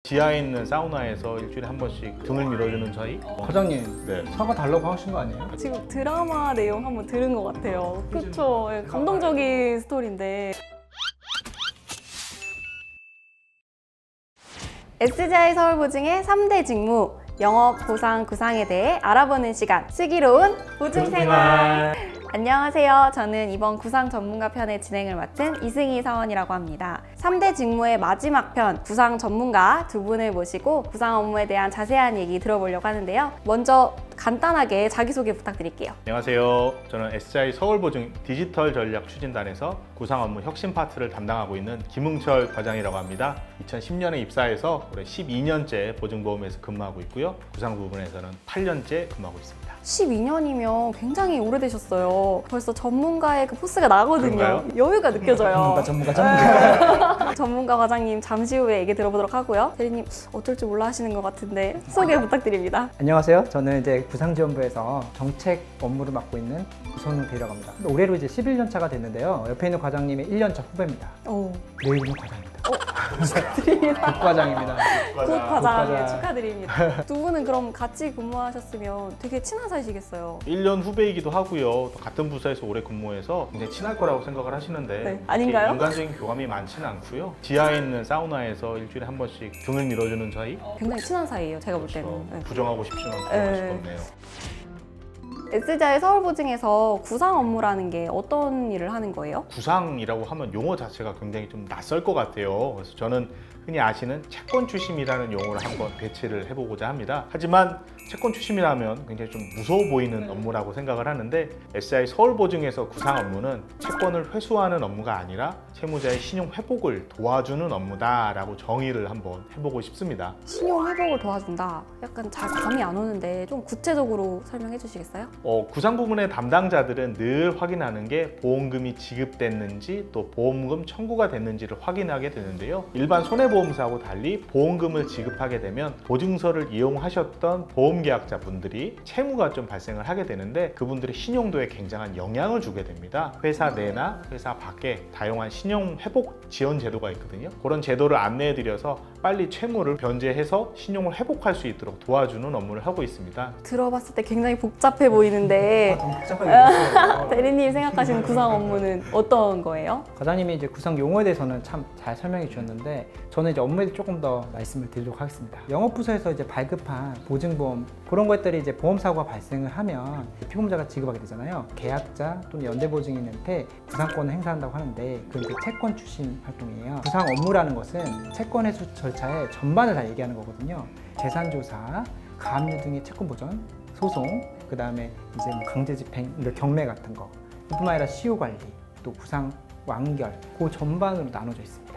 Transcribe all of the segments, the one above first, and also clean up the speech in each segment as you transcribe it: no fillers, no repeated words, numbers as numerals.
지하에 있는 사우나에서 일주일에 한 번씩 등을 밀어주는 저희? 과장님, 네. 사과 달라고 하신 거 아니에요? 지금 드라마 내용 한번 들은 것 같아요. 그쵸? 예, 감동적인 스토리인데. SGI 서울보증의 3대 직무, 영업, 보상, 구상에 대해 알아보는 시간, 슬기로운 보증생활. 안녕하세요. 저는 이번 구상 전문가 편의 진행을 맡은 이승희 사원이라고 합니다. 3대 직무의 마지막 편, 구상 전문가 두 분을 모시고 구상 업무에 대한 자세한 얘기 들어보려고 하는데요. 먼저 간단하게 자기소개 부탁드릴게요. 안녕하세요. 저는 SGI 서울보증 디지털 전략 추진단에서 구상 업무 혁신 파트를 담당하고 있는 김웅철 과장이라고 합니다. 2010년에 입사해서 올해 12년째 보증보험에서 근무하고 있고요. 구상 부분에서는 8년째 근무하고 있습니다. 12년이면 굉장히 오래되셨어요. 벌써 전문가의 그 포스가 나거든요. 그런가요? 여유가 느껴져요. 전문가. 전문가 과장님 잠시 후에 얘기 들어보도록 하고요. 대리님 어쩔 줄 몰라 하시는 것 같은데 소개 부탁드립니다. 안녕하세요. 저는 이제 구상지원부에서 정책 업무를 맡고 있는 구선웅 대리라고 합니다. 올해로 이제 11년 차가 됐는데요. 옆에 있는 과장님의 1년 차 후배입니다. 오, 내일은 과장입니다. 축하드립니다. 국과장입니다. 국과장 축하드립니다. 두 분은 그럼 같이 근무하셨으면 되게 친한 사이시겠어요? 1년 후배이기도 하고요. 또 같은 부서에서 오래 근무해서 굉장히 친할 거라고 생각을 하시는데 네, 아닌가요? 인간적인 교감이 많지는 않고요. 지하에 있는 사우나에서 일주일에 한 번씩 등을 밀어주는 저희? 굉장히 친한 사이예요. 제가 볼 때는. 네. 부정하고 싶지만 부정할 수가 없네요. SGI 서울보증에서 구상 업무라는 게 어떤 일을 하는 거예요? 구상이라고 하면 용어 자체가 굉장히 좀 낯설 것 같아요. 그래서 저는 흔히 아시는 채권 추심이라는 용어를 한번 배치를 해보고자 합니다. 하지만 채권 추심이라면 굉장히 좀 무서워 보이는 업무라고 생각을 하는데 SGI 서울보증에서 구상 업무는 채권을 회수하는 업무가 아니라 채무자의 신용 회복을 도와주는 업무다라고 정의를 한번 해보고 싶습니다. 신용 회복을 도와준다. 약간 잘 감이 안 오는데 좀 구체적으로 설명해 주시겠어요? 구상 부문의 담당자들은 늘 확인하는 게 보험금이 지급됐는지 또 보험금 청구가 됐는지를 확인하게 되는데요. 일반 손해보험사하고 달리 보험금을 지급하게 되면 보증서를 이용하셨던 보험계약자분들이 채무가 좀 발생을 하게 되는데 그분들의 신용도에 굉장한 영향을 주게 됩니다. 회사 내나 회사 밖에 다양한 신용 회복 지원 제도가 있거든요. 그런 제도를 안내해 드려서 빨리 채무를 변제해서 신용을 회복할 수 있도록 도와주는 업무를 하고 있습니다. 들어봤을 때 굉장히 복잡해 보이는데 너무 복잡하게 대리님 생각하시는 구상 업무는 어떤 거예요? 과장님이 이제 구상 용어에 대해서는 참 잘 설명해 주셨는데 저는 이제 업무에 조금 더 말씀을 드리도록 하겠습니다. 영업부서에서 이제 발급한 보증보험 그런 것들이 이제 보험사고가 발생을 하면 피보험자가 지급하게 되잖아요. 계약자 또는 연대보증인한테 구상권을 행사한다고 하는데 그게 이제 채권 추심 활동이에요. 구상 업무라는 것은 채권 회수 절차의 전반을 다 얘기하는 거거든요. 재산조사, 가압류 등의 채권 보전, 소송, 그 다음에 이제 뭐 강제집행, 경매 같은 거, 뿐만 아니라 시효 관리, 또 구상 완결, 그 전반으로 나눠져 있습니다.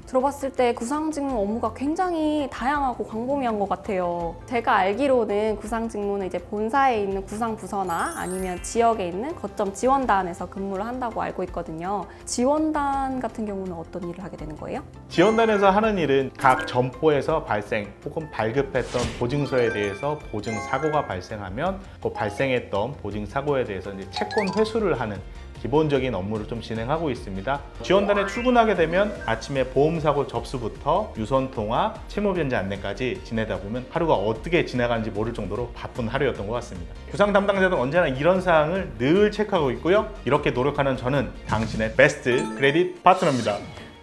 들어봤을 때 구상직무 업무가 굉장히 다양하고 광범위한 것 같아요. 제가 알기로는 구상직무는 이제 본사에 있는 구상부서나 아니면 지역에 있는 거점 지원단에서 근무를 한다고 알고 있거든요. 지원단 같은 경우는 어떤 일을 하게 되는 거예요? 지원단에서 하는 일은 각 점포에서 발생 혹은 발급했던 보증서에 대해서 보증 사고가 발생하면 그 발생했던 보증 사고에 대해서 이제 채권 회수를 하는 기본적인 업무를 좀 진행하고 있습니다. 지원단에 출근하게 되면 아침에 보험사고 접수부터 유선통화, 채무변제 안내까지 지내다 보면 하루가 어떻게 지나가는지 모를 정도로 바쁜 하루였던 것 같습니다. 구상 담당자들은 언제나 이런 사항을 늘 체크하고 있고요. 이렇게 노력하는 저는 당신의 베스트 크레딧 파트너입니다.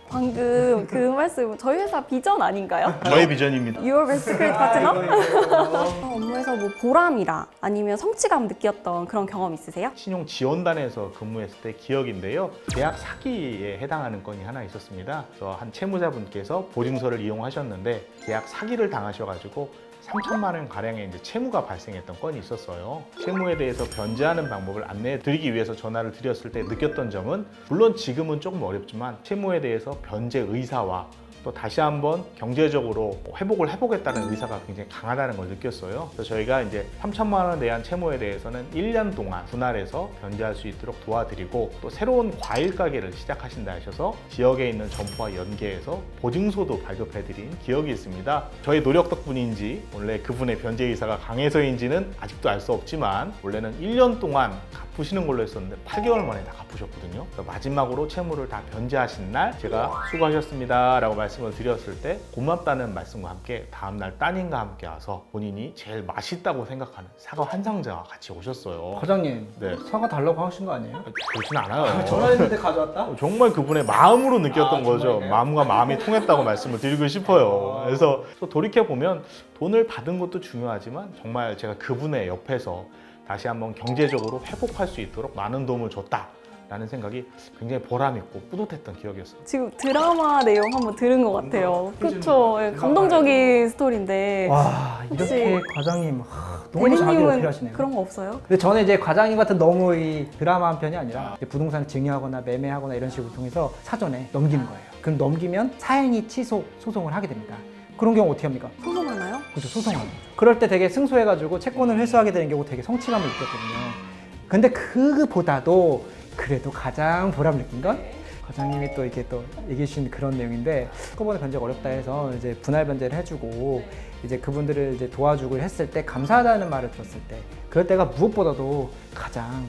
방금 그 말씀 저희 회사 비전 아닌가요? 저의 비전입니다. Your best credit partner? 업무에서 뭐 보람이라 아니면 성취감 느꼈던 그런 경험 있으세요? 신용 지원단에서 근무했을 때 기억인데요. 계약 사기에 해당하는 건이 하나 있었습니다. 그래서 한 채무자분께서 보증서를 이용하셨는데 계약 사기를 당하셔가지고 3천만 원 가량의 이제 채무가 발생했던 건이 있었어요. 채무에 대해서 변제하는 방법을 안내해 드리기 위해서 전화를 드렸을 때 느꼈던 점은 물론 지금은 조금 어렵지만 채무에 대해서 변제 의사와 또 다시 한번 경제적으로 회복을 해보겠다는 의사가 굉장히 강하다는 걸 느꼈어요. 그래서 저희가 이제 3천만 원 대한 채무에 대해서는 1년 동안 분할해서 변제할 수 있도록 도와드리고 또 새로운 과일 가게를 시작하신다 하셔서 지역에 있는 점포와 연계해서 보증서도 발급해드린 기억이 있습니다. 저의 노력 덕분인지 원래 그분의 변제 의사가 강해서인지는 아직도 알 수 없지만 원래는 1년 동안 갚으시는 걸로 했었는데 8개월 만에 다 갚으셨거든요. 그래서 마지막으로 채무를 다 변제하신 날 제가 수고하셨습니다 라고 말씀을 드렸을 때 고맙다는 말씀과 함께 다음날 따님과 함께 와서 본인이 제일 맛있다고 생각하는 사과 한 상자와 같이 오셨어요. 과장님, 네. 사과 달라고 하신 거 아니에요? 그렇진 않아요. 전화했는데 가져왔다? 정말 그분의 마음으로 느꼈던 아, 거죠. 정말인가요? 마음과 마음이 통했다고 말씀을 드리고 싶어요. 그래서 돌이켜보면 돈을 받은 것도 중요하지만 정말 제가 그분의 옆에서 다시 한번 경제적으로 회복할 수 있도록 많은 도움을 줬다라는 생각이 굉장히 보람있고 뿌듯했던 기억이었어요. 지금 드라마 내용 한번 들은 것 같아요. 그렇죠. 감동적인 스토리인데 와, 이렇게 혹시 과장님 너무 자기 어필하시네요. 그런 거 없어요? 근데 저는 이제 과장님 같은 너무 이 드라마 한 편이 아니라 이제 부동산 증여하거나 매매하거나 이런 식으로 통해서 사전에 넘기는 거예요. 그럼 넘기면 사행위 취소 소송을 하게 됩니다. 그런 경우 어떻게 합니까? 소송하나요? 그렇죠, 소송하는 거죠. 그럴 때 되게 승소해가지고 채권을 회수하게 되는 경우 되게 성취감을 느꼈거든요. 근데 그보다도 그래도 가장 보람 느낀 건 과장님이 또 이렇게 또 얘기해 주신 그런 내용인데 한꺼번에 변제가 어렵다 해서 이제 분할 변제를 해주고 이제 그분들을 이제 도와주고 했을 때 감사하다는 말을 들었을 때 그럴 때가 무엇보다도 가장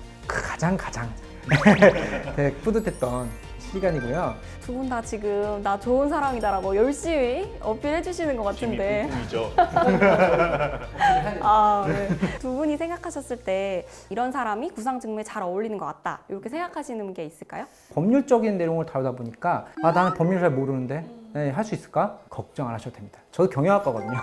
되게 뿌듯했던 시간이고요. 두 분 다 지금 나 좋은 사람이다라고 열심히 어필해 주시는 것 같은데 꿈이죠. 네. 두 분이 생각하셨을 때 이런 사람이 구상직무에 잘 어울리는 것 같다 이렇게 생각하시는 게 있을까요? 법률적인 내용을 다루다 보니까 나는 법률 잘 모르는데 할 수 있을까? 걱정 안 하셔도 됩니다. 저도 경영학과거든요.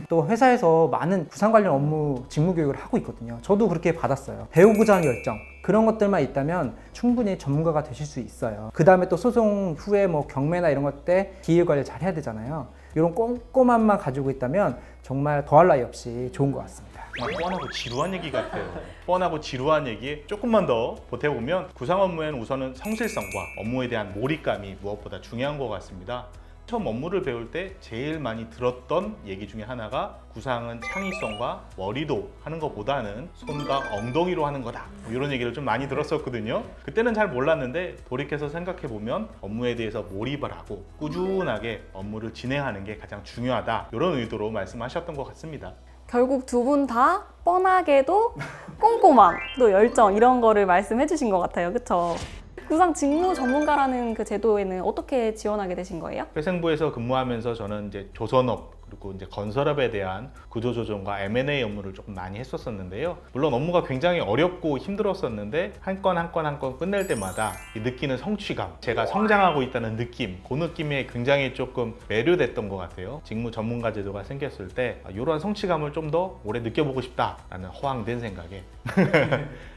또 회사에서 많은 구상 관련 업무 직무 교육을 하고 있거든요. 저도 그렇게 받았어요. 배우고자 하는 열정 그런 것들만 있다면 충분히 전문가가 되실 수 있어요. 그 다음에 또 소송 후에 뭐 경매나 이런 것 때 기일 관리 잘 해야 되잖아요. 이런 꼼꼼함만 가지고 있다면 정말 더할 나위 없이 좋은 것 같습니다. 뻔하고 지루한 얘기 같아요. 뻔하고 지루한 얘기에 조금만 더 보태보면 구상 업무에는 우선은 성실성과 업무에 대한 몰입감이 무엇보다 중요한 것 같습니다. 처음 업무를 배울 때 제일 많이 들었던 얘기 중에 하나가 구상은 창의성과 머리도 하는 것보다는 손과 엉덩이로 하는 거다 뭐 이런 얘기를 좀 많이 들었었거든요. 그때는 잘 몰랐는데 돌이켜서 생각해보면 업무에 대해서 몰입을 하고 꾸준하게 업무를 진행하는 게 가장 중요하다 이런 의도로 말씀하셨던 것 같습니다. 결국 두 분 다 뻔하게도 꼼꼼함, 또 열정 이런 거를 말씀해 주신 것 같아요. 그렇죠? 구상 직무 전문가라는 그 제도에는 어떻게 지원하게 되신 거예요? 회생부에서 근무하면서 저는 이제 조선업 그리고 이제 건설업에 대한 구조조정과 M&A 업무를 조금 많이 했었는데요. 물론 업무가 굉장히 어렵고 힘들었었는데 한 건 한 건 끝낼 때마다 느끼는 성취감, 제가 성장하고 있다는 느낌, 그 느낌에 굉장히 조금 매료됐던 것 같아요. 직무 전문가 제도가 생겼을 때 이러한 성취감을 좀 더 오래 느껴보고 싶다라는 허황된 생각에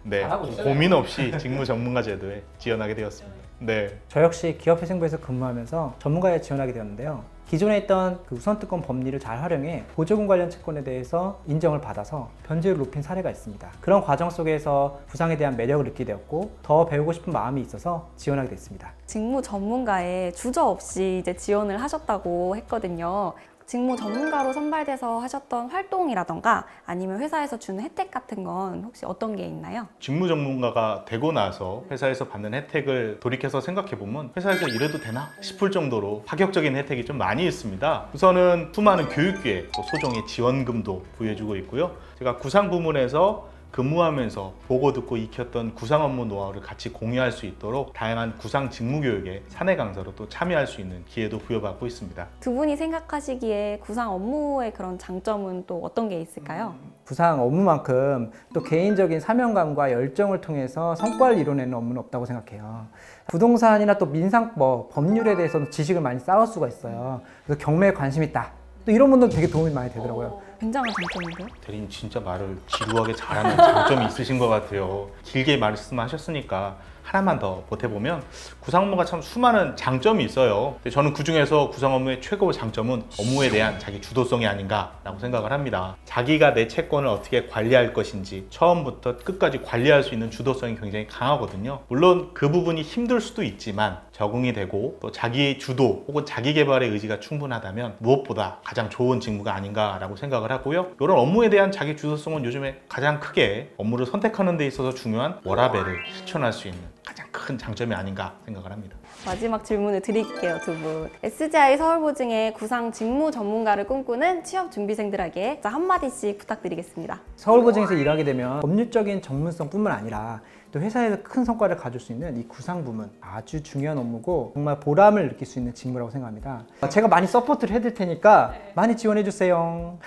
네, 고민 없이 직무 전문가 제도에 지원하게 되었습니다. 네. 저 역시 기업회생부에서 근무하면서 전문가에 지원하게 되었는데요. 기존에 있던 그 우선특권 법리를 잘 활용해 보조금 관련 채권에 대해서 인정을 받아서 변제율을 높인 사례가 있습니다. 그런 과정 속에서 구상에 대한 매력을 느끼게 되었고 더 배우고 싶은 마음이 있어서 지원하게 됐습니다. 직무 전문가에 주저없이 이제 지원을 하셨다고 했거든요. 직무 전문가로 선발돼서 하셨던 활동이라던가 아니면 회사에서 주는 혜택 같은 건 혹시 어떤 게 있나요? 직무 전문가가 되고 나서 회사에서 받는 혜택을 돌이켜서 생각해보면 회사에서 이래도 되나 싶을 정도로 파격적인 혜택이 좀 많이 있습니다. 우선은 수많은 교육기회, 또 소정의 지원금도 부여해주고 있고요. 제가 구상 부문에서 근무하면서 보고 듣고 익혔던 구상 업무 노하우를 같이 공유할 수 있도록 다양한 구상 직무 교육에 사내 강사로 또 참여할 수 있는 기회도 부여받고 있습니다. 두 분이 생각하시기에 구상 업무의 그런 장점은 또 어떤 게 있을까요? 구상 업무만큼 또 개인적인 사명감과 열정을 통해서 성과를 이뤄내는 업무는 없다고 생각해요. 부동산이나 또 민상법, 법률에 대해서는 지식을 많이 쌓을 수가 있어요. 그래서 경매에 관심 있다. 또 이런 분들 되게 도움이 많이 되더라고요. 굉장한 장점인데요? 대리님 진짜 말을 지루하게 잘하는 장점이 있으신 것 같아요. 길게 말씀하셨으니까 하나만 더 보태보면 구상 업무가 참 수많은 장점이 있어요. 근데 저는 그중에서 구상 업무의 최고의 장점은 업무에 대한 자기 주도성이 아닌가라고 생각을 합니다. 자기가 내 채권을 어떻게 관리할 것인지 처음부터 끝까지 관리할 수 있는 주도성이 굉장히 강하거든요. 물론 그 부분이 힘들 수도 있지만 적응이 되고 또 자기의 주도 혹은 자기 개발의 의지가 충분하다면 무엇보다 가장 좋은 직무가 아닌가라고 생각을 하고요. 이런 업무에 대한 자기 주도성은 요즘에 가장 크게 업무를 선택하는 데 있어서 중요한 워라밸을 실천할 수 있는 가장 큰 큰 장점이 아닌가 생각을 합니다. 마지막 질문을 드릴게요, 두 분. SGI 서울보증의 구상 직무 전문가를 꿈꾸는 취업 준비생들에게 한마디씩 부탁드리겠습니다. 서울보증에서 일하게 되면 법률적인 전문성뿐만 아니라 또 회사에서 큰 성과를 가질 수 있는 이 구상 부문 아주 중요한 업무고 정말 보람을 느낄 수 있는 직무라고 생각합니다. 제가 많이 서포트를 해드릴 테니까 많이 지원해 주세요.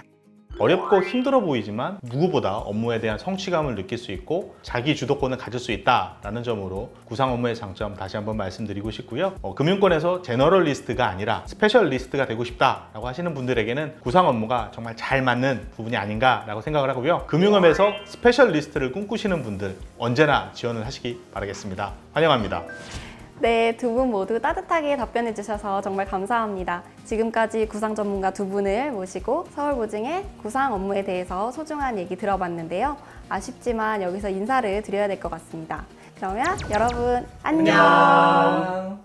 어렵고 힘들어 보이지만 누구보다 업무에 대한 성취감을 느낄 수 있고 자기 주도권을 가질 수 있다라는 점으로 구상 업무의 장점 다시 한번 말씀드리고 싶고요. 금융권에서 제너럴리스트가 아니라 스페셜리스트가 되고 싶다라고 하시는 분들에게는 구상 업무가 정말 잘 맞는 부분이 아닌가라고 생각을 하고요. 금융업에서 스페셜리스트를 꿈꾸시는 분들 언제나 지원을 하시기 바라겠습니다. 환영합니다. 네, 두 분 모두 따뜻하게 답변해 주셔서 정말 감사합니다. 지금까지 구상 전문가 두 분을 모시고 서울보증의 구상 업무에 대해서 소중한 얘기 들어봤는데요. 아쉽지만 여기서 인사를 드려야 될 것 같습니다. 그러면 여러분 안녕.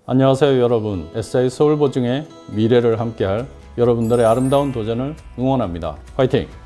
안녕하세요 여러분. SGI 서울보증의 미래를 함께할 여러분들의 아름다운 도전을 응원합니다. 화이팅!